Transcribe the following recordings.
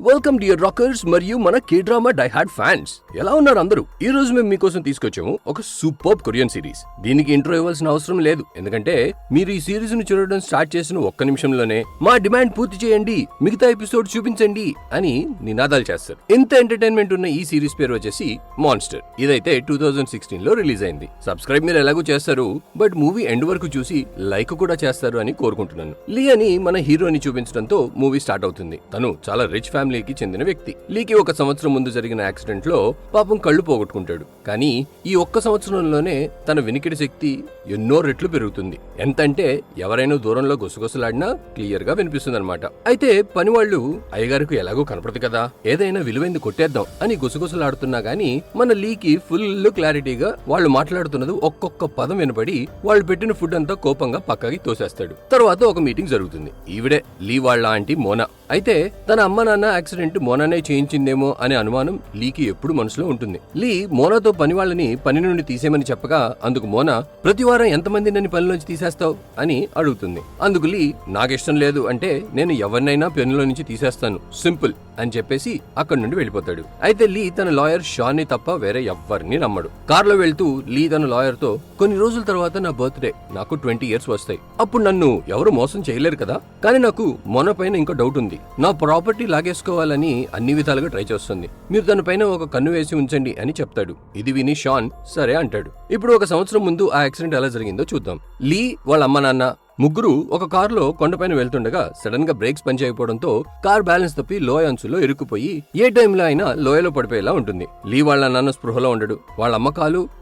Welcome dear rockers మరియు మన K drama die hard fans. ఎలా ఉన్నారు అందరూ? ఈ రోజు మేము మీకోసం తీసుకొచ్చాము ఒక సూపర్బ్ కొరియన్ సిరీస్. దీనికి ఇంట్రో ఇవ్వాల్సిన అవసరం లేదు, ఎందుకంటే మీరు ఈ సిరీస్ ను చూడడం స్టార్ట్ చేసిన ఒక్క నిమిషంలోనే మా డిమాండ్ పూర్తి చేయండి, మిగతా ఎపిసోడ్ చూపించండి అని నినాదాలు చేస్తారు. ఇంత ఎంటర్టైన్మెంట్ ఉన్న ఈ సిరీస్ పేరు వచ్చేసి మాన్స్టర్. ఇదైతే 2016 లో రిలీజ్ అయింది. సబ్స్క్రైబ్ మీరు ఎలాగో చేస్తారు, బట్ మూవీ ఎండ్ వరకు చూసి లైక్ కూడా చేస్తారు అని కోరుకుంటున్నాను. లీ అని మన హీరోని చూపించడంతో మూవీ స్టార్ట్ అవుతుంది. తను చాలా రిచ్ ఫ్యామిలీకి చెందిన వ్యక్తి. లీకి ఒక సంవత్సరం ముందు జరిగిన యాక్సిడెంట్ లో పాపం కళ్ళు పోగొట్టుకుంటాడు. కానీ ఈ ఒక్క సంవత్సరంలోనే తన వినికిడి శక్తి ఎన్నో రెట్లు పెరుగుతుంది. ఎంతంటే ఎవరైనా దూరంలో గుసగుసలాడినా క్లియర్ గా వినిపిస్తుంది అనమాట. అయితే పనివాళ్లు అయ్యగారికి ఎలాగో కనపడదు కదా, ఏదైనా విలువైంది కొట్టేద్దాం అని గుసగుసలాడుతున్నా గానీ మన లీకి ఫుల్ క్లారిటీగా వాళ్ళు మాట్లాడుతున్నది ఒక్కొక్క పదం వినపడి వాళ్ళు పెట్టిన ఫుడ్ అంతా కోపంగా పక్కకి తోసేస్తాడు. తర్వాత ఒక మీటింగ్ జరుగుతుంది. ఈవిడే లీ వాళ్ళ ఆంటీ మోనా. అయితే తన అమ్మ నాన్న యాక్సిడెంట్ మోనానే చేయించిందేమో అనే అనుమానం లీకి ఎప్పుడు మనసులో ఉంటుంది. లీ మోనాతో పని వాళ్ళని పని నుండి తీసేయమని చెప్పగా అందుకు మోనా ప్రతి వారం ఎంతమంది నన్ను పనిలోంచి తీసేస్తావు అని అడుగుతుంది. అందుకు లీ నాకిష్టం లేదు అంటే నేను ఎవరినైనా పనిలో నుంచి తీసేస్తాను, సింపుల్ అని చెప్పేసి అక్కడి నుండి వెళ్ళిపోతాడు. అయితే లీ తన లాయర్ షాన్ ని తప్ప వేరే ఎవ్వరిని నమ్మడు. కార్లో వెళ్తూ లీ తన లాయర్ తో కొన్ని రోజుల తర్వాత నా బర్త్డే, నాకు 20 years వస్తాయి, అప్పుడు నన్ను ఎవరు మోసం చేయలేరు కదా, కానీ నాకు మోనా పైన ఇంకో డౌట్ ఉంది. నా ప్రాపర్టీ లాగేసుకోవాలని అన్ని విధాలుగా ట్రై చేస్తుంది, మీరు తన పైన ఒక కన్ను వేసి ఉంచండి అని చెప్తాడు. ఇది విని షాన్ సరే అంటాడు. ఇప్పుడు ఒక సంవత్సరం ముందు ఆ యాక్సిడెంట్ ఎలా జరిగిందో చూద్దాం. లీ వాళ్ళ అమ్మ నాన్న ముగ్గురు ఒక కారులో కొండపైన వెళ్తుండగా సడన్ గా బ్రేక్స్ పనిచేయకపోవడంతో కార్ బ్యాలెన్స్ తప్పి లోయ అంచులో ఇరుక్కుపోయి ఏ టైంలో అయినా లోయలో పడిపోయేలా ఉంటుంది. లీ వాళ్ళ నాన్న స్పృహలో ఉండడు. వాళ్ళ అమ్మ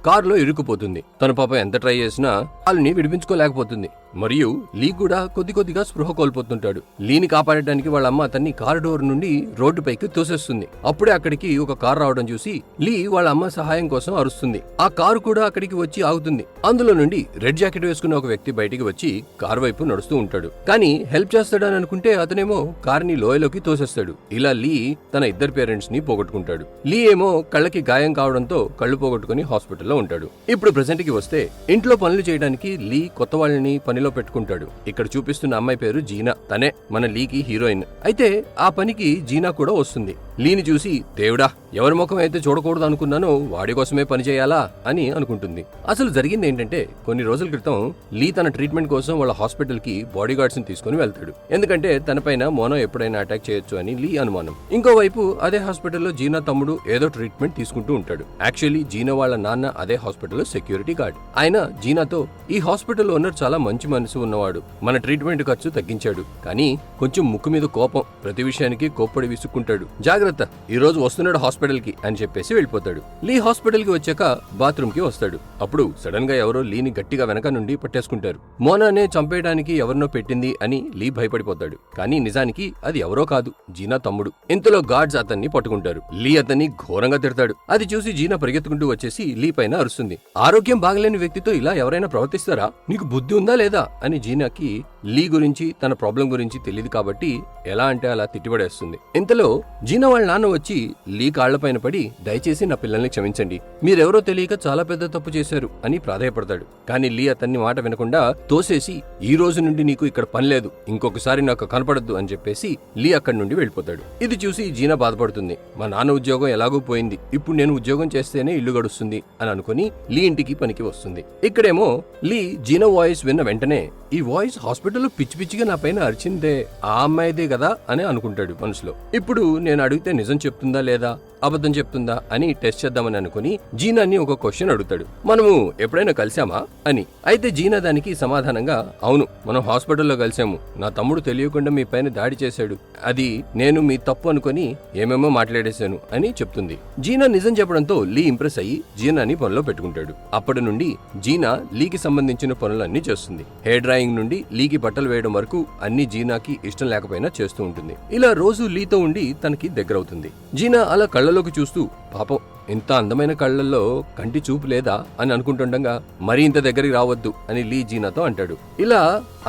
కారులో ఇరుక్కుపోతుంది. తన పాప ఎంత ట్రై చేసినా కాలుని విడిపించుకోలేకపోతుంది. మరియు లీ కూడా కొద్దిగా స్పృహ కోల్పోతుంటాడు. లీని కాపాడడానికి వాళ్ళ అమ్మ అతన్ని కారు డోర్ నుండి రోడ్డుపైకి తోసేస్తుంది. అప్పుడే అక్కడికి ఒక కారు రావడం చూసి లీ వాళ్ళ అమ్మ సహాయం కోసం అరుస్తుంది. ఆ కారు కూడా అక్కడికి వచ్చి ఆగుతుంది. అందులో నుండి రెడ్ జాకెట్ వేసుకున్న ఒక వ్యక్తి బయటికి వచ్చి కారు వైపు నడుస్తూ ఉంటాడు. కానీ హెల్ప్ చేస్తాడని అనుకుంటే అతనేమో కారుని లోయలోకి తోసేస్తాడు. ఇలా లీ తన ఇద్దరు పేరెంట్స్ ని పోగొట్టుకుంటాడు. లీ ఏమో కళ్ళకి గాయం కావడంతో కళ్ళు పోగొట్టుకుని హాస్పిటల్లో ఉంటాడు. ఇప్పుడు ప్రెసెంట్ కి వస్తే ఇంట్లో పనులు చేయడానికి లీ కొత్త వాళ్ళని పనిలో పెట్టుకుంటాడు. ఇక్కడ చూపిస్తున్న అమ్మాయి పేరు జీనా. తనే మన లీకి హీరోయిన్. అయితే ఆ పనికి జీనా కూడా వస్తుంది. లీని చూసి దేవుడా, ఎవరి ముఖం అయితే చూడకూడదు అనుకున్నానో వాడి కోసమే పని చేయాలా అని అనుకుంటుంది. అసలు జరిగింది ఏంటంటే కొన్ని రోజుల క్రితం లీ తన ట్రీట్మెంట్ కోసం వాళ్ళ హాస్పిటల్ కి బాడీ గార్డ్స్ ని తీసుకుని వెళ్తాడు. ఎందుకంటే తనపైన మోనో ఎప్పుడైనా అటాక్ చేయొచ్చు అని లీ అనుమానం. ఇంకోవైపు అదే హాస్పిటల్లో జీనా తమ్ముడు ఏదో ట్రీట్మెంట్ తీసుకుంటూ ఉంటాడు. యాక్చువల్లీ జీనా వాళ్ళ నాన్న అదే హాస్పిటల్లో సెక్యూరిటీ గార్డ్. ఆయన జీనాతో ఈ హాస్పిటల్ ఓనర్ చాలా మంచి మనసు ఉన్నవాడు, మన ట్రీట్మెంట్ ఖర్చు తగ్గించాడు, కానీ కొంచెం ముక్కు మీద కోపం, ప్రతి విషయానికి కోప్పడి విసుక్కుంటాడు, జాగ్రత్త ఈ రోజు వస్తున్నాడు హాస్పిటల్ కి అని చెప్పేసి వెళ్ళిపోతాడు. లీ హాస్పిటల్ కి వచ్చాక బాత్రూమ్ కి వస్తాడు. అప్పుడు సడన్ గా ఎవరో లీని గట్టిగా వెనక నుండి పట్టేసుకుంటారు. మోనానే చంపేయడానికి ఎవరినో పెట్టింది అని లీ భయపడిపోతాడు. కానీ నిజానికి అది ఎవరో కాదు, జీనా తమ్ముడు. ఇంతలో గార్డ్స్ అతన్ని పట్టుకుంటారు. లీ అతన్ని ఘోరంగా తిడతాడు. అది చూసి జీనా పరిగెత్తుకుంటూ వచ్చేసి లీ పైన అరుస్తుంది. ఆరోగ్యం బాగలేని వ్యక్తితో ఇలా ఎవరైనా ప్రవర్తిస్తారా, నీకు బుద్ధి ఉందా లేదా అని జీనాకి లీ గురించి తన ప్రాబ్లం గురించి తెలియదు కాబట్టి ఎలా అంటే అలా తిట్టిపడేస్తుంది. ఇంతలో జీనా వాళ్ళ నాన్న వచ్చి లీ కాళ్లపైన పడి దయచేసి నా పిల్లల్ని క్షమించండి, మీరెవరో తెలియక చాలా పెద్ద తప్పు చేశారు అని ప్రాధాయపడతాడు. కానీ లీ అతన్ని మాట వినకుండా తోసేసి ఈ రోజు నుండి నీకు ఇక్కడ పని లేదు, ఇంకొకసారి నాకు కనపడద్దు అని చెప్పేసి లీ అక్కడి నుండి వెళ్ళిపోతాడు. ఇది చూసి జీనా బాధపడుతుంది. మా నాన్న ఉద్యోగం ఎలాగో పోయింది, ఇప్పుడు నేను ఉద్యోగం చేస్తేనే ఇల్లు గడుస్తుంది అని అనుకుని లీ ఇంటికి పనికి వస్తుంది. ఇక్కడేమో లీ జీనా వాయిస్ విన్న వెంటనే ఈ వాయిస్ హాస్పిటల్లో పిచ్చి పిచ్చిగా నా పైన అరిచిందే ఆ అమ్మాయిదే కదా అని అనుకుంటాడు మనసులో. ఇప్పుడు నేను అడిగితే నిజం చెప్తుందా లేదా అబద్ధం చెప్తుందా అని టెస్ట్ చేద్దామని అనుకుని జీనాని ఒక క్వశ్చన్ అడుగుతాడు, మనము ఎప్పుడైనా కలిసామా అని. అయితే జీనా దానికి సమాధానంగా అవును, మనం హాస్పిటల్లో కలిసాము, నా తమ్ముడు తెలియకుండా మీ పైన దాడి చేశాడు, అది నేను మీ తప్పు అనుకుని ఏమేమో మాట్లాడేశాను అని చెప్తుంది. జీనా నిజం చెప్పడంతో లీ ఇంప్రెస్ అయ్యి జీనాని పనిలో పెట్టుకుంటాడు. అప్పటి నుండి జీనా లీకి సంబంధించిన పనులన్నీ చేస్తుంది. హెయిర్ డ్రాయింగ్ నుండి లీకి బట్టలు వేయడం వరకు అన్ని జీనాకి ఇష్టం లేకపోయినా చేస్తూ ఉంటుంది. ఇలా రోజు లీతో ఉండి తనకి దగ్గరవుతుంది. జీనా అలా కళ్ళలోకి చూస్తూ పాపం ఇంత అందమైన కళ్ళల్లో కంటి చూపు లేదా అని అనుకుంటుండగా మరీ ఇంత దగ్గరికి రావద్దు అని లీ జీనాతో అంటాడు. ఇలా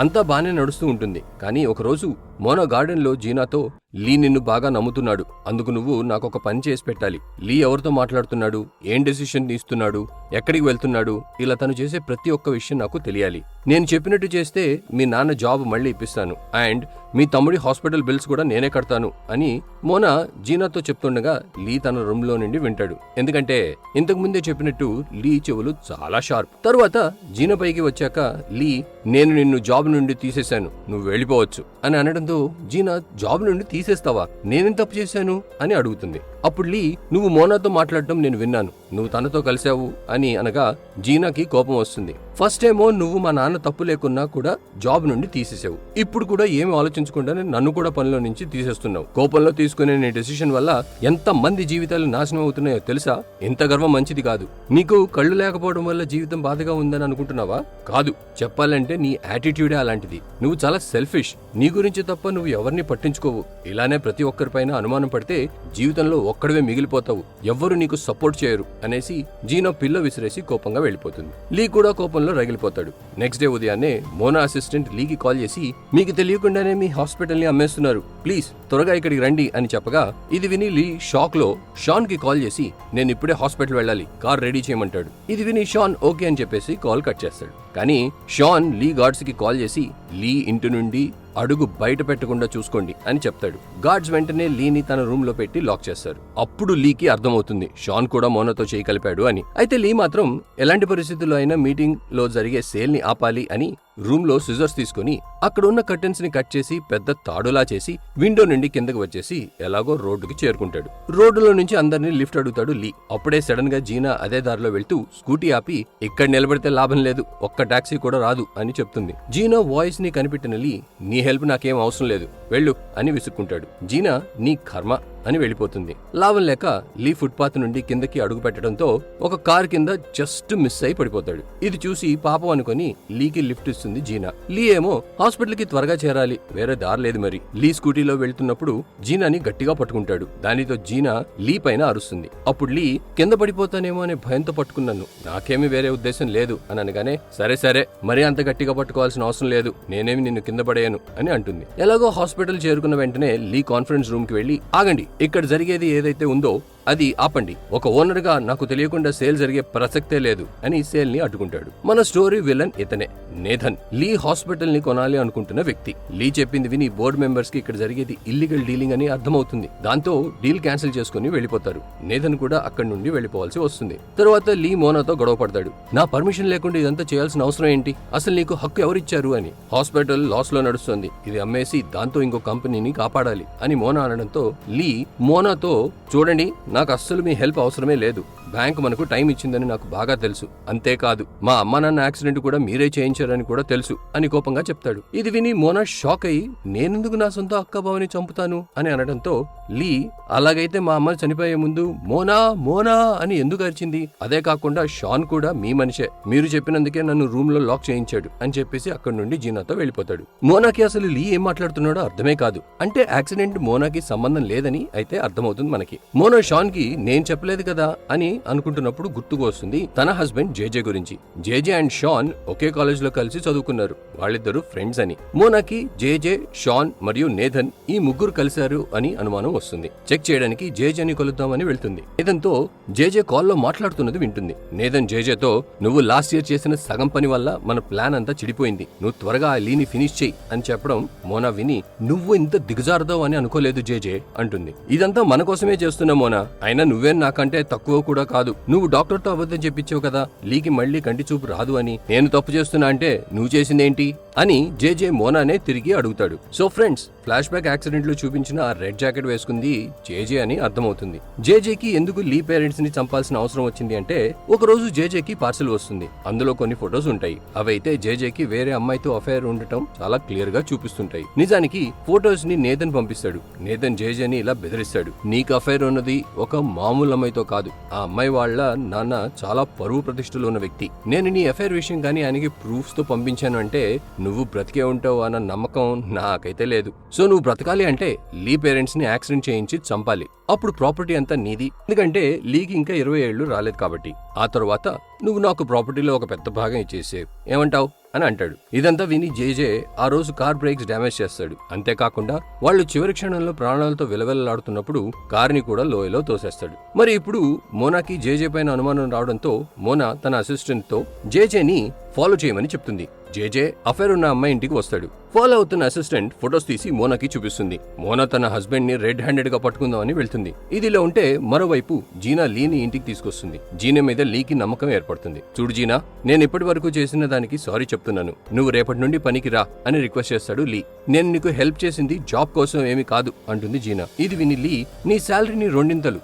అంతా బానే నడుస్తూ ఉంటుంది. కానీ ఒకరోజు మోనా గార్డెన్ లో జీనాతో, లీ నిన్ను బాగా నమ్ముతున్నాడు, అందుకు నువ్వు నాకొక పని చేసి పెట్టాలి. లీ ఎవరితో మాట్లాడుతున్నాడు, ఏం డెసిషన్ తీస్తున్నాడు, ఎక్కడికి వెళ్తున్నాడు, ఇలా తను చేసే ప్రతి ఒక్క విషయం నాకు తెలియాలి. నేను చెప్పినట్టు చేస్తే మీ నాన్న జాబ్ మళ్ళీ ఇప్పిస్తాను, అండ్ మీ తమ్ముడి హాస్పిటల్ బిల్స్ కూడా నేనే కడతాను అని మోనా జీనాతో చెప్తుండగా లీ తన రూమ్ లో నుండి వింటాడు. ఎందుకంటే ఇంతకు ముందే చెప్పినట్టు లీ చెవులు చాలా షార్ప్. తరువాత జీనా పైకి వచ్చాక లీ, నేను నిన్ను జాబ్ నుండి తీసేశాను, నువ్వు వెళ్ళిపోవచ్చు అని అనడంతో జీనా, జాబ్ నుండి తీసేస్తావా, నేనేం తప్పు చేశాను అని అడుగుతుంది. అప్పుడు లీ, నువ్వు మోనాతో మాట్లాడటం నేను విన్నాను, నువ్వు తనతో కలిశావు అని అనగా జీనాకి కోపం వస్తుంది. ఫస్ట్ ఏమో నువ్వు మా నాన్న తప్పు లేకున్నా కూడా జాబ్ నుండి తీసేసావు, ఇప్పుడు కూడా ఏమి ఆలోచించకుండానే నన్ను కూడా పనిలో నుంచి తీసేస్తున్నావు. కోపంలో తీసుకునే నీ డెసిషన్ వల్ల ఎంత మంది జీవితాలు నాశనం అవుతున్నాయో తెలుసా? ఇంత గర్వం మంచిది కాదు. నీకు కళ్ళు లేకపోవడం వల్ల జీవితం బాధగా ఉందని అనుకుంటున్నావా? కాదు, చెప్పాలంటే నీ యాటిట్యూడే అలాంటిది. నువ్వు చాలా సెల్ఫిష్, నీ గురించి తప్ప నువ్వు ఎవరిని పట్టించుకోవు. ఇలానే ప్రతి ఒక్కరిపైన అనుమానం పడితే జీవితంలో ఒక్కడవే మిగిలిపోతావు, ఎవ్వరు నీకు సపోర్ట్ చేయరు అనేసి జీనా పిల్ల విసిరేసి కోపంగా వెళ్ళిపోతుంది. లీ కూడా కోపంలో రగిలిపోతాడు. నెక్స్ట్ డే ఉదయాన్నే మోనా అసిస్టెంట్ లీకి కాల్ చేసి, మీకు తెలియకుండానే మీ హాస్పిటల్ ని అమ్మేస్తున్నారు, ప్లీజ్ త్వరగా ఇక్కడికి రండి అని చెప్పగా ఇది విని లీ షాక్ లో షాన్ కి కాల్ చేసి, నేను ఇప్పుడే హాస్పిటల్ వెళ్ళాలి, కార్ రెడీ చేయమంటాడు. ఇది విని షాన్ ఓకే అని చెప్పేసి కాల్ కట్ చేస్తాడు. కానీ షాన్ లీ గార్డ్స్ కి కాల్ చేసి, లీ ఇంటి నుండి అడుగు బయట పెట్టకుండా చూసుకోండి అని చెప్తాడు. గార్డ్స్ వెంటనే లీని తన రూమ్ లో పెట్టి లాక్ చేస్తారు. అప్పుడు లీకి అర్థమవుతుంది షాన్ కూడా మోనాతో చేయి కలిపాడు అని. అయితే లీ మాత్రం ఎలాంటి పరిస్థితుల్లో అయినా మీటింగ్ లో జరిగే సేల్ ని ఆపాలి అని రూమ్ లో సిజర్స్ తీసుకుని అక్కడ ఉన్న కర్టెన్స్ ని కట్ చేసి పెద్ద తాడులా చేసి విండో నుండి కిందకు వచ్చేసి ఎలాగో రోడ్డుకి చేరుకుంటాడు. రోడ్డులో నుంచి అందరినీ లిఫ్ట్ అడుగుతాడు లీ. అప్పుడే సడన్ గా జీనా అదే దారిలో వెళ్తూ స్కూటీ ఆపి, ఇక్కడ నిలబడితే లాభం లేదు, ఒక్క టాక్సీ కూడా రాదు అని చెప్తుంది. జీనా వాయిస్ ని కనిపెట్టిన లీ, నీ హెల్ప్ నాకేం అవసరం లేదు, వెళ్ళు అని విసుక్కుంటాడు. జీనా, నీ కర్మ అని వెళ్ళిపోతుంది. లాభం లేక లీ ఫుట్పాత్ నుండి కిందకి అడుగు పెట్టడంతో ఒక కార్ కింద జస్ట్ మిస్ అయి పడిపోతాడు. ఇది చూసి పాపం అనుకుని లీకి లిఫ్ట్ ఇస్తుంది జీనా. లీ ఏమో హాస్పిటల్ కి త్వరగా చేరాలి, వేరే దారి లేదు మరి. లీ స్కూటీలో వెళ్తున్నప్పుడు జీనాని గట్టిగా పట్టుకుంటాడు. దానితో జీనా లీ పైన అరుస్తుంది. అప్పుడు లీ, కింద పడిపోతానేమో అనే భయంతో పట్టుకున్నాను, నాకేమీ వేరే ఉద్దేశం లేదు అని అనగానే, సరే సరే మరీ అంత గట్టిగా పట్టుకోవాల్సిన అవసరం లేదు, నేనేమి నిన్ను కింద పడేయను అని అంటుంది. ఎలాగో హాస్పిటల్ చేరుకున్న వెంటనే లీ కాన్ఫరెన్స్ రూమ్ కి వెళ్లి, ఆగండి, ఇక్కడ జరిగేది ఏదైతే ఉందో అది ఆపండి, ఒక ఓనర్ గా నాకు తెలియకుండా సేల్ జరిగే ప్రసక్తే లేదు అని సేల్ ని అడ్డుకుంటాడు. మన స్టోరీ విలన్ ఇతనే, నేథన్. లీ హాస్పిటల్ ని కొనాలి అనుకుంటున్న వ్యక్తి. లీ చెప్పింది విని బోర్డు మెంబర్స్ కి ఇక్కడ జరిగేది ఇల్లీగల్ డీలింగ్ అని అర్థమవుతుంది. దాంతో డీల్ క్యాన్సిల్ చేసుకుని వెళ్ళిపోతారు. నేథన్ కూడా అక్కడి నుండి వెళ్ళిపోవాల్సి వస్తుంది. తరువాత లీ మోనాతో గొడవ పడతాడు. నా పర్మిషన్ లేకుండా ఇదంతా చేయాల్సిన అవసరం ఏంటి, అసలు నీకు హక్కు ఎవరిచ్చారు అని. హాస్పిటల్ లాస్ లో నడుస్తుంది, ఇది అమ్మేసి దాంతో ఇంకో కంపెనీని కాపాడాలి అని మోనా అనడంతో లీ మోనాతో, చూడండి నాకు అస్సలు మీ హెల్ప్ అవసరమే లేదు, బ్యాంక్ మనకు టైం ఇచ్చిందని నాకు బాగా తెలుసు, అంతేకాదు మా అమ్మ నాన్న యాక్సిడెంట్ కూడా మీరే చేయించారని కూడా తెలుసు అని కోపంగా చెప్తాడు. ఇది విని మోనా షాక్ అయి, నేనెందుకు నా సొంత అక్కబావని చంపుతాను అని అనడంతో లీ, అలాగైతే మా అమ్మ చనిపోయే ముందు మోనా మోనా అని ఎందుకు అరిచింది, అదే కాకుండా షాన్ కూడా మీ మనిషే, మీరు చెప్పినందుకే నన్ను రూమ్ లో లాక్ చేయించాడు అని చెప్పేసి అక్కడి నుండి జీనాతో వెళ్ళిపోతాడు. మోనాకి అసలు లీ ఏం మాట్లాడుతున్నాడో అర్థమే కాదు. అంటే యాక్సిడెంట్ మోనాకి సంబంధం లేదని అయితే అర్థమవుతుంది మనకి. మోనా షాన్ కి నేను చెప్పలేదు కదా అని అనుకుంటున్నప్పుడు గుర్తుకు వస్తుంది తన హస్బెండ్ జేజే గురించి. జేజే అండ్ షాన్ ఒకే కాలేజ్ లో కలిసి చదువుకున్నారు, వాళ్ళిద్దరు ఫ్రెండ్స్ అని. మోనాకి జేజే, షాన్ మరియు నేథన్ ఈ ముగ్గురు కలిశారు అని అనుమానం వస్తుంది. చెక్ చేయడానికి జేజేని కొలుద్దామని వెళ్తుంది. నేథన్తో జేజే కాల్లో మాట్లాడుతున్నది వింటుంది. నేథన్ జేజేతో, నువ్వు లాస్ట్ ఇయర్ చేసిన సగం పని వల్ల మన ప్లాన్ అంతా చెడిపోయింది, నువ్వు త్వరగా ఆ లీని ఫినిష్ చెయ్యి అని చెప్పడం మోనా విని, నువ్వు ఇంత దిగజారుదావు అని అనుకోలేదు జేజే అంటుంది. ఇదంతా మన కోసమే చేస్తున్నా మోనా, అయినా నువ్వేం నాకంటే తక్కువ కూడా కాదు, నువ్వు డాక్టర్ తో అబద్ధం చెప్పించావు కదా, లీకి మళ్ళీ కంటి చూపు రాదు అని, నేను తప్పు చేస్తున్నా అంటే నువ్వు చేసిందేంటి అని జేజే మోనానే తిరిగి అడుగుతాడు. So friends, flash back accident లో చూపించిన ఆ రెడ్ జాకెట్ వేసుకుంది జేజే అని అర్థమవుతుంది. జేజేకి ఎందుకు లీ పేరెంట్స్ ని చంపాల్సిన అవసరం వచ్చింది అంటే, ఒక రోజు జేజేకి పార్సల్ వస్తుంది, అందులో కొన్ని ఫొటోస్ ఉంటాయి. అవైతే జేజేకి వేరే అమ్మాయితో అఫైర్ ఉండటం చాలా క్లియర్ గా చూపిస్తుంటాయి. నిజానికి ఫొటోస్ ని నేథన్ పంపిస్తాడు. నేథన్ జేజేని ఇలా బెదిరిస్తాడు, నీకు అఫైర్ ఉన్నది ఒక మామూలు అమ్మాయితో కాదు. ఆ అమ్మాయి వాళ్ళ నాన్న చాలా పరువు ప్రతిష్టలు ఉన్న వ్యక్తి. నేను నీ అఫైర్ విషయం కానీ ఆయనకి ప్రూఫ్స్ తో పంపించాను అంటే నువ్వు బ్రతికే ఉంటావు అన్న నమ్మకం నాకైతే లేదు. సో నువ్వు బ్రతకాలి అంటే లీ పేరెంట్స్ ని యాక్సిడెంట్ చేయించి చంపాలి. అప్పుడు ప్రాపర్టీ అంతా నీది. ఎందుకంటే లీకి ఇంకా 20 ఏళ్లు రాలేదు కాబట్టి. ఆ తర్వాత నువ్వు నాకు ప్రాపర్టీలో ఒక పెద్ద భాగం ఇచ్చేసే, ఏమంటావు అని అంటాడు. ఇదంతా విని జేజే ఆ రోజు కార్ బ్రేక్స్ డ్యామేజ్ చేస్తాడు. అంతేకాకుండా వాళ్ళు చివరి క్షణంలో ప్రాణాలతో విలవిలలాడుతున్నప్పుడు కార్ని కూడా లోయలో తోసేస్తాడు. మరి ఇప్పుడు మోనాకి జేజే పైన అనుమానం రావడంతో మోనా తన అసిస్టెంట్ తో జేజేని ఫాలో చేయమని చెప్తుంది. జేజే అఫైర్ ఉన్న అమ్మాయి ఇంటికి వస్తాడు. ఫాలో అవుతున్న అసిస్టెంట్ ఫొటోస్ తీసి మోనాకి చూపిస్తుంది. మోనా తన హస్బెండ్ ని రెడ్ హ్యాండెడ్ గా పట్టుకుందామని వెళ్తుంది. ఇదిలా ఉంటే మరోవైపు జీనా లీని ఇంటికి తీసుకొస్తుంది. జీనా మీద లీకి నమ్మకం ఏర్పడుతుంది. చూడు జీనా, నేను ఇప్పటి వరకు చేసిన దానికి సారీ చెప్తున్నాను. నువ్వు రేపటి నుండి పనికి రా అని రిక్వెస్ట్ చేస్తాడు లీ. నేను నీకు హెల్ప్ చేసింది జాబ్ కోసం ఏమీ కాదు అంటుంది జీనా. ఇది విని లీ, నీ శాలరీని 2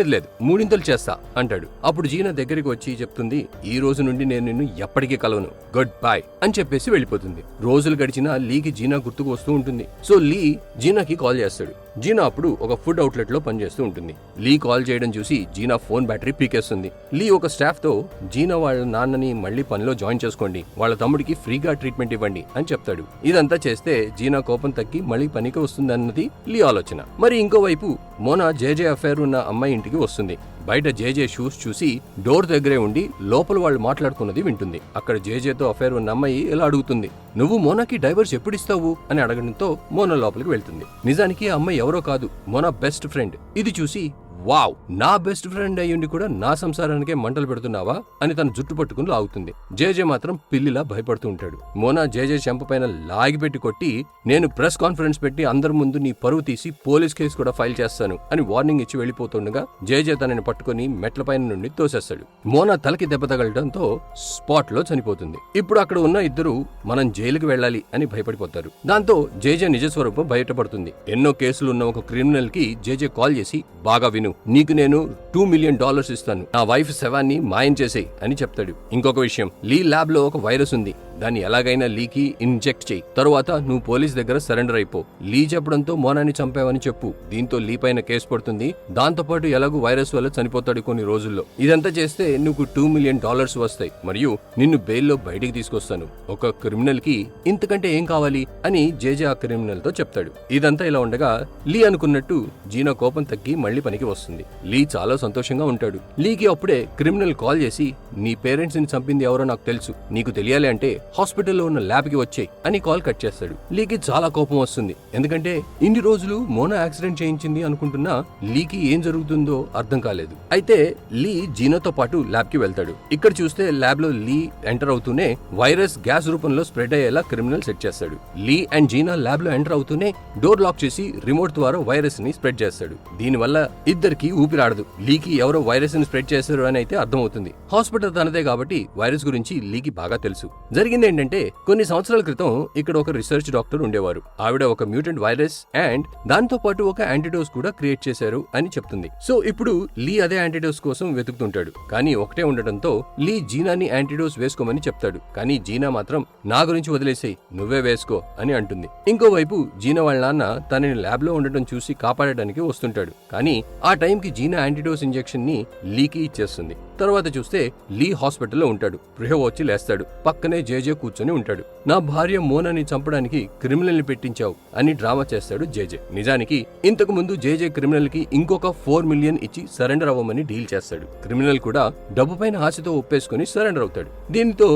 లేదు 3 చేస్తా అంటాడు. అప్పుడు జీనా దగ్గరికి వచ్చి చెప్తుంది, ఈ రోజు నుండి నేను నిన్ను ఎప్పటికీ కలవను, గుడ్ బై అని చెప్పేసి వెళ్ళిపోతుంది. రోజులు గడిచినా లీకి జీనా గుర్తుకు వస్తూ ఉంటుంది. సో లీ జీనాకి కాల్ చేస్తాడు. జీనా అప్పుడు ఒక ఫుడ్ అవుట్లెట్ లో పనిచేస్తూ ఉంటుంది. లీ కాల్ చేయడం చూసి జీనా ఫోన్ బ్యాటరీ పీకేస్తుంది. లీ ఒక స్టాఫ్ తో జీనా వాళ్ళ నాన్నని మళ్ళీ పనిలో జాయిన్ చేసుకోండి, వాళ్ళ తమ్ముడికి ఫ్రీగా ట్రీట్మెంట్ ఇవ్వండి అని చెప్తాడు. ఇదంతా చేస్తే జీనా కోపం తగ్గి మళ్ళీ పనికి వస్తుందన్నది లీ ఆలోచన. మరి ఇంకోవైపు మోనా జేజే అఫైర్ ఉన్న అమ్మాయి ఇంటికి వస్తుంది. బయట జేజే షూస్ చూసి డోర్ దగ్గరే ఉండి లోపల వాళ్ళు మాట్లాడుకున్నది వింటుంది. అక్కడ జేజేతో అఫైర్ ఉన్న అమ్మాయి ఇలా అడుగుతుంది, నువ్వు మోనాకి డైవర్స్ ఎప్పుడిస్తావు అని అడగడంతో మోనా లోపలికి వెళ్తుంది. నిజానికి ఆ అమ్మాయి ఎవరో కాదు, మోనా బెస్ట్ ఫ్రెండ్. ఇది చూసి వావ్, నా బెస్ట్ ఫ్రెండ్ అయ్యుండి కూడా నా సంసారానికే మంటలు పెడుతున్నావా అని తన జుట్టు పట్టుకుని లాగుతుంది. జేజే మాత్రం పిల్లిలా భయపడుతూ ఉంటాడు. మోనా జేజే చెంప పైన లాగిపెట్టి కొట్టి, నేను ప్రెస్ కాన్ఫరెన్స్ పెట్టి అందరి ముందు నీ పరువు తీసి పోలీస్ కేసు కూడా ఫైల్ చేస్తాను అని వార్నింగ్ ఇచ్చి వెళ్లిపోతుండగా జేజే తనని పట్టుకుని మెట్లపైన నుండి తోసేస్తాడు. మోనా తలకి దెబ్బ తగలడంతో స్పాట్ లో చనిపోతుంది. ఇప్పుడు అక్కడ ఉన్న ఇద్దరు మనం జైలుకి వెళ్ళాలి అని భయపడిపోతారు. దాంతో జేజే నిజస్వరూపం బయటపడుతుంది. ఎన్నో కేసులు ఉన్న ఒక క్రిమినల్ కి జేజే కాల్ చేసి, బాగా విను, నీకు నేను $2 మిలియన్ ఇస్తాను, నా వైఫ్ శవాన్ని మాయం చేసేయ్ అని చెప్తాడు. ఇంకొక విషయం, లీ ల్యాబ్ లో ఒక వైరస్ ఉంది, దాన్ని ఎలాగైనా లీకి ఇంజెక్ట్ చేయి, తరువాత నువ్వు పోలీస్ దగ్గర సరెండర్ అయిపో. లీ చెప్పడంతో మోనాని చంపావని చెప్పు, దీంతో లీ పైన కేసు పడుతుంది, దాంతో పాటు ఎలాగూ వైరస్ వల్ల చనిపోతాడు కొన్ని రోజుల్లో. ఇదంతా చేస్తే నువ్వు $2 మిలియన్ వస్తాయి, మరియు నిన్ను బెయిల్లో బయటికి తీసుకొస్తాను. ఒక క్రిమినల్ కి ఇంతకంటే ఏం కావాలి అని జేజే ఆ క్రిమినల్ తో చెప్తాడు. ఇదంతా ఇలా ఉండగా లీ అనుకున్నట్టు జీనా కోపం తగ్గి మళ్లీ పనికి వస్తుంది. లీ చాలా సంతోషంగా ఉంటాడు. లీకి అప్పుడే క్రిమినల్ కాల్ చేసి, నీ పేరెంట్స్ ని చంపింది ఎవరో నాకు తెలుసు, నీకు తెలియాలి అంటే హాస్పిటల్లో ఉన్న ల్యాబ్ కి వచ్చేయ్ అని కాల్ కట్ చేస్తాడు. లీకి చాలా కోపం వస్తుంది. ఎందుకంటే ఇన్ని రోజులు మోనా యాక్సిడెంట్ చేయించింది అనుకుంటున్నా లీకి ఏం జరుగుతుందో అర్థం కాలేదు. అయితే లీ జీనాతో పాటు ల్యాబ్ కి వెళ్తాడు. ఇక్కడ చూస్తే ల్యాబ్ లో లీ ఎంటర్ అవుతూనే వైరస్ గ్యాస్ రూపంలో స్ప్రెడ్ అయ్యేలా క్రిమినల్ సెట్ చేస్తాడు. లీ అండ్ జీనా ల్యాబ్ లో ఎంటర్ అవుతూనే డోర్ లాక్ చేసి రిమోట్ ద్వారా వైరస్ ని స్ప్రెడ్ చేస్తాడు. దీనివల్ల ఇద్దరికి ఊపిరాడదు. లీకి ఎవరో వైరస్ ని స్ప్రెడ్ చేశారు అని అయితే అర్థమవుతుంది. హాస్పిటల్ తనదే కాబట్టి వైరస్ గురించి లీకి బాగా తెలుసు. జరిగింది ఏంటంటే, కొన్ని సంవత్సరాల క్రితం ఇక్కడ ఒక రీసెర్చ్ డాక్టర్ ఉండేవారు. ఆవిడ ఒక మ్యూటెంట్ వైరస్ అండ్ దాంతో పాటు ఒక యాంటీడోస్ కూడా క్రియేట్ చేశారు అని చెప్తుంది. సో ఇప్పుడు లీ అదే యాంటీడోస్ కోసం వెతుకుతుంటాడు. కానీ ఒకటే ఉండటంతో లీ జీనాని యాంటీడోస్ వేసుకోమని చెప్తాడు. కానీ జీనా మాత్రం నా గురించి వదిలేసేయ్, నువ్వే వేసుకో అని అంటుంది. ఇంకోవైపు జీనా వాళ్ళ నాన్న తనని ల్యాబ్ లో ఉండటం చూసి కాపాడడానికి వస్తుంటాడు. కానీ ఆ టైంకి జీనా యాంటీడోస్ ఇంజెక్షన్ ని లీకి ఇచ్చేస్తుంది. తర్వాత చూస్తే లీ హాస్పిటల్లో ఉంటాడు. ప్రిహో వచ్చి లేస్తాడు. పక్కనే జేజే కూర్చొని ఉంటాడు. నా భార్య మోనాని చంపడానికి క్రిమినల్ ని పెట్టించావు అని డ్రామా చేస్తాడు జేజే. నిజానికి ఇంతకు ముందు జేజే క్రిమినల్ కి ఇంకొక $4 మిలియన్ ఇచ్చి సరెండర్ అవ్వమని డీల్ చేస్తాడు. క్రిమినల్ కూడా డబ్బు పైన ఆశతో ఒప్పేసుకుని సరెండర్ అవుతాడు. దీనితో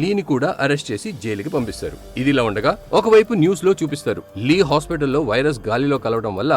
లీని కూడా అరెస్ట్ చేసి జైలుకి పంపిస్తారు. ఇదిలా ఉండగా ఒకవైపు న్యూస్ లో చూపిస్తారు లీ హాస్పిటల్లో వైరస్ గాలిలో కలవడం వల్ల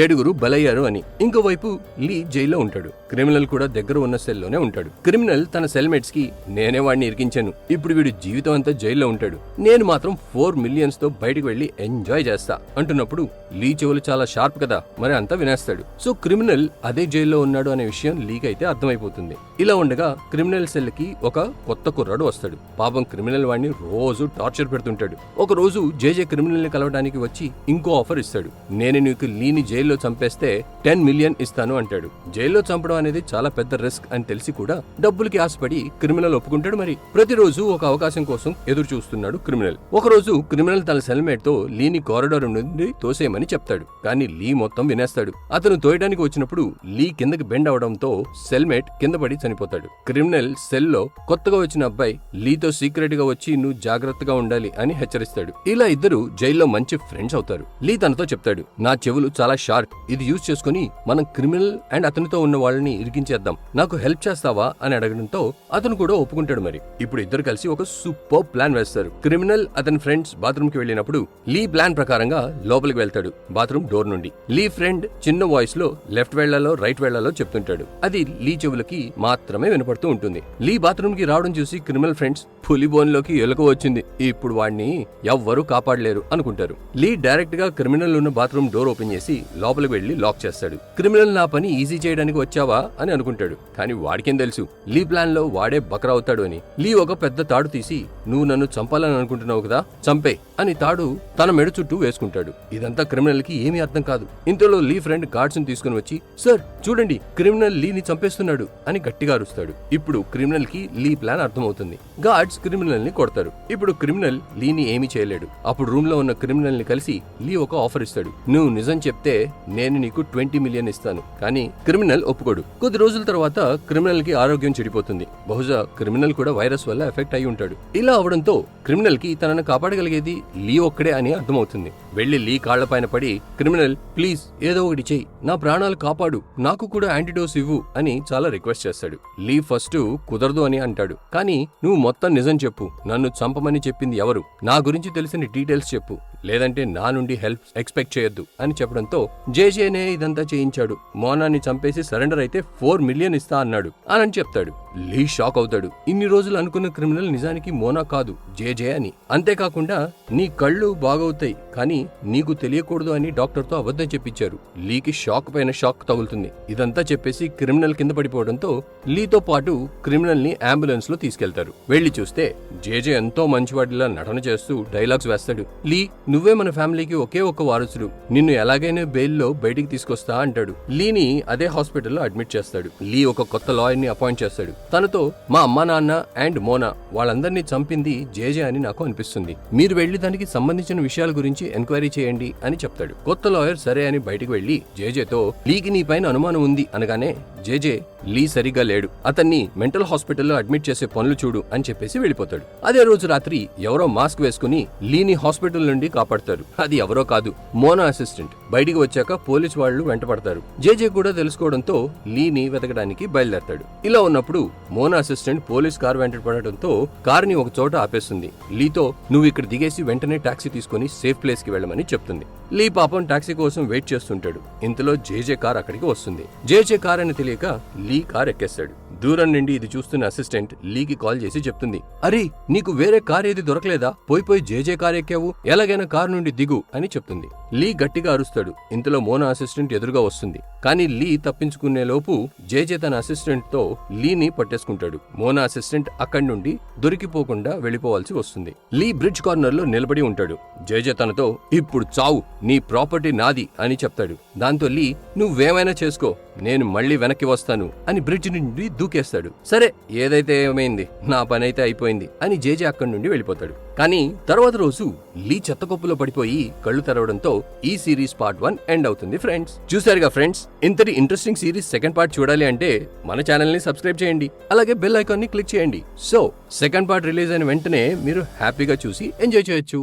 7 బలయ్యారు అని. ఇంకోవైపు లీ జైల్లో ఉంటాడు. క్రిమినల్ కూడా దగ్గర ఉన్న సెల్లోనే ఉంటాడు. క్రిమినల్ తన సెల్మేట్స్ కి, నేనే వాడిని ఇరికించాను, ఇప్పుడు వీడు జీవితం అంతా జైల్లో ఉంటాడు, నేను మాత్రం $4 మిలియన్స్ తో బయటకు వెళ్లి ఎంజాయ్ చేస్తా అంటున్నప్పుడు లీ చెవులు చాలా షార్ప్ కదా, మరి అంతా వినేస్తాడు. సో క్రిమినల్ అదే జైల్లో ఉన్నాడు అనే విషయం లీకి అయితే అర్థమైపోతుంది. ఇలా ఉండగా క్రిమినల్ సెల్ కి ఒక కొత్త కుర్రాడు వస్తాడు. పాపం క్రిమినల్ వాడిని రోజు టార్చర్ పెడుతుంటాడు. ఒక రోజు జేజే క్రిమినల్ ని కలవడానికి వచ్చి ఇంకో ఆఫర్ ఇస్తాడు. నేను నీకు లీని జైల్లో చంపేస్తే 10 మిలియన్ ఇస్తాను అంటాడు. జైల్లో చంపడం అనేది చాలా పెద్ద రిస్క్ అని తెలిసి కూడా డబ్బులకి ఆశపడి క్రిమినల్ ఒప్పుకుంటాడు. మరి ప్రతిరోజు ఒక అవకాశం కోసం ఎదురు చూస్తున్నాడు క్రిమినల్. ఒక రోజు క్రిమినల్ తన సెల్మేట్ తో లీని కారిడార్ నుండి తోసేయమని చెప్తాడు. కానీ లీ మొత్తం వినేస్తాడు. అతను తోయడానికి వచ్చినప్పుడు లీ కిందకి బెండ్ అవడంతో సెల్మేట్ కింద పడి చనిపోతాడు. క్రిమినల్ సెల్లో కొత్తగా వచ్చిన అబ్బాయి లీతో సీక్రెట్ గా వచ్చి నువ్వు జాగ్రత్తగా ఉండాలి అని హెచ్చరిస్తాడు. ఇలా ఇద్దరు జైల్లో మంచి ఫ్రెండ్స్ అవుతారు. లీ తనతో చెప్తాడు, నా చెవులు చాలా షార్ప్, ఇది యూజ్ చేసుకుని మనం క్రిమినల్ అండ్ అతనితో ఉన్న వాళ్ళని ఇరికించేద్దాం, నాకు హెల్ప్ చేస్తావా అని అడగడంతో అతను కూడా ఒప్పుకుంటాడు. మరి ఇప్పుడు ఇద్దరు కలిసి ఒక సూపర్ ప్లాన్ వేస్తారు. క్రిమినల్ అతని ఫ్రెండ్స్ బాత్రూమ్ కి వెళ్ళినప్పుడు లీ ప్లాన్ ప్రకారంగా లోపలికి వెళ్తాడు బాత్రూమ్ డోర్ నుండి. లీ ఫ్రెండ్ చిన్న వాయిస్ లో లెఫ్ట్ వెళ్లాలో రైట్ వెళ్లాలో చెప్తుంటాడు. అది లీ చెవులకి మాత్రమే వినపడుతూ ఉంటుంది. లీ బాత్రూమ్ కి రావడం చూసి క్రిమినల్ ఫ్రెండ్స్ పులి బోన్లోకి ఎలుక వచ్చింది, ఇప్పుడు వాడిని ఎవ్వరూ కాపాడలేరు అనుకుంటారు. లీ డైరెక్ట్ గా క్రిమినల్ ఉన్న బాత్రూమ్ డోర్ ఓపెన్ చేసి లోపలికి వెళ్లి లాక్ చేస్తాడు. క్రిమినల్ నా పని ఈజీ చేయడానికి వచ్చావా అని అనుకుంటాడు. కానీ వాడికేం తెలుసు లీ ప్లాన్ లో వాడే బకరా అవుతాడు అని. లీ ఒక పెద్ద తాడు తీసి నువ్వు నన్ను చంపాలని అనుకుంటున్నావు కదా, చంపే అని తాడు తన మెడ చుట్టూ వేసుకుంటాడు. ఇదంతా క్రిమినల్ కి ఏమీ అర్థం కాదు. ఇంతలో లీ ఫ్రెండ్ గార్డ్స్ ని తీసుకుని వచ్చి సార్ చూడండి క్రిమినల్ లీని చంపేస్తున్నాడు అని గట్టిగా అరుస్తాడు. ఇప్పుడు క్రిమినల్ కి లీ ప్లాన్ అర్థమవుతుంది. గార్డ్స్ క్రిమినల్ ని కొడతారు. ఇప్పుడు క్రిమినల్ లీని ఏమీ చేయలేడు. అప్పుడు రూమ్ లో ఉన్న క్రిమినల్ ని కలిసి లీ ఒక ఆఫర్ ఇస్తాడు. నువ్వు నిజం చెప్తే నేను నీకు 20 మిలియన్ ఇస్తాను. కానీ క్రిమినల్ ఒప్పుకోడు. కొద్ది రోజుల తర్వాత క్రిమినల్ కి ఆరోగ్యం చెడిపోతుంది. బహుశా క్రిమినల్ కూడా వైరస్ వల్ల ఎఫెక్ట్ అయి ఉంటాడు. ఇలా అవడంతో క్రిమినల్ కి తనను కాపాడగలిగేది లీ ఒక్కడే అని అర్థమవుతుంది. వెళ్లి లీ కాళ్ల పైన పడి క్రిమినల్ ప్లీజ్ ఏదో ఒకటి చెయ్యి, నా ప్రాణాలు కాపాడు, నాకు కూడా యాంటీడోస్ ఇవ్వు అని చాలా రిక్వెస్ట్ చేస్తాడు. లీ ఫస్ట్ కుదరదు అని అంటాడు. కానీ నువ్వు మొత్తం నిజం చెప్పు, నన్ను చంపమని చెప్పింది ఎవరు, నా గురించి తెలిసిన డీటెయిల్స్ చెప్పు, లేదంటే నా నుండి హెల్ప్ ఎక్స్పెక్ట్ చేయొద్దు అని చెప్పడంతో జేజేనే ఇదంతా చేయించాడు, మోనాని చంపేసి సరెండర్ అయితే 4 మిలియన్ ఇస్తా అన్నాడు అని చెప్తాడు. లీ షాక్ అవుతాడు. ఇన్ని రోజులు అనుకున్న క్రిమినల్ నిజానికి మోనా కాదు జేజే అని. అంతేకాకుండా నీ కళ్ళు బాగవుతాయి కానీ నీకు తెలియకూడదు అని డాక్టర్ తో అబద్ధం చెప్పించారు. లీకి షాక్ పైన షాక్ తగులుతుంది. ఇదంతా చెప్పేసి క్రిమినల్ కింద పడిపోవడంతో లీతో పాటు క్రిమినల్ ని అంబులెన్స్ లో తీసుకెళ్తారు. వెళ్లి చూస్తే జేజే ఎంతో మంచివాడిలా నటన చేస్తూ డైలాగ్స్ వేస్తాడు. లీ నువ్వే మన ఫ్యామిలీకి ఒకే ఒక్క వారసుడు, నిన్ను ఎలాగైనా బెయిల్లో బయటికి తీసుకొస్తా అంటాడు. లీని అదే హాస్పిటల్లో అడ్మిట్ చేస్తాడు. లీ ఒక కొత్త లాయర్ ని అపాయింట్ చేస్తాడు. తనతో మా అమ్మా నాన్న అండ్ మోనా వాళ్ళందరినీ చంపింది జేజే అని నాకు అనిపిస్తుంది, మీరు వెళ్లి దానికి సంబంధించిన విషయాల గురించి ఎంక్వైరీ చేయండి అని చెప్తాడు. కొత్త లాయర్ సరే అని బయటికి వెళ్లి జేజేతో లీకి నీ పైన అనుమానం ఉంది అనగానే జేజే లీ సరిగ్గా లేడు, అతన్ని మెంటల్ హాస్పిటల్లో అడ్మిట్ చేసే పనులు చూడు అని చెప్పేసి వెళ్ళిపోతాడు. అదే రోజు రాత్రి ఎవరో మాస్క్ వేసుకుని లీని హాస్పిటల్ నుండి కాపాడతారు. అది ఎవరో కాదు, మోనా అసిస్టెంట్. బయటికి వచ్చాక పోలీసు వాళ్ళు వెంటపడతారు. జేజే కూడా తెలుసుకోవడంతో లీని వెతకడానికి బయలుదేరతాడు. ఇలా ఉన్నప్పుడు మోనా అసిస్టెంట్ పోలీస్ కార్ వెంట పడటంతో కార్ ని ఒక చోట ఆపేస్తుంది. లీతో నువ్వు ఇక్కడ దిగేసి వెంటనే టాక్సీ తీసుకుని సేఫ్ ప్లేస్ కి వెళ్ళమని చెప్తుంది. లీ పాపం టాక్సీ కోసం వెయిట్ చేస్తుంటాడు. ఇంతలో జేజే కార్ అక్కడికి వస్తుంది. జేజే కార్ అని తెలియక లీ కార్ ఎక్కేస్తాడు. దూరం నుండి ఇది చూస్తున్న అసిస్టెంట్ లీకి కాల్ చేసి చెప్తుంది, అరే నీకు వేరే కార్ ఏది దొరకలేదా, పోయి జేజే కార్ ఎక్కావు, ఎలాగైనా కార్ నుండి దిగు అని చెప్తుంది. లీ గట్టిగా అరుస్తాడు. ఇంతలో మోనా అసిస్టెంట్ ఎదురుగా వస్తుంది. కానీ లీ తప్పించుకునే లోపు జేజే తన అసిస్టెంట్ తో లీని పట్టేసుకుంటాడు. మోనా అసిస్టెంట్ అక్కడి నుండి దొరికిపోకుండా వెళ్లిపోవాల్సి వస్తుంది. లీ బ్రిడ్జ్ కార్నర్ లో నిలబడి ఉంటాడు. జేజే తనతో ఇప్పుడు చావు, నీ ప్రాపర్టీ నాది అని చెప్తాడు. దాంతో లీ నువ్వేమైనా చేసుకో, నేను మళ్ళీ వెనక్కి వస్తాను అని బ్రిడ్జ్ నుండి దూకేస్తాడు. సరే ఏదైతే ఏమైంది, నా పని అయితే అయిపోయింది అని జేజే అక్కడి నుండి వెళ్ళిపోతాడు. కానీ తర్వాత రోజు లీ చెత్తకొప్పులో పడిపోయి కళ్ళు తెరవడంతో ఈ సిరీస్ పార్ట్ 1 ఎండ్ అవుతుంది. ఫ్రెండ్స్ చూసారుగా ఫ్రెండ్స్, ఇంతటి ఇంట్రెస్టింగ్ సిరీస్ సెకండ్ పార్ట్ చూడాలి అంటే మన ఛానల్ ని సబ్స్క్రైబ్ చేయండి, అలాగే బెల్ ఐకాన్ ని క్లిక్ చేయండి. సో సెకండ్ పార్ట్ రిలీజ్ అయిన వెంటనే మీరు హ్యాపీగా చూసి ఎంజాయ్ చేయొచ్చు.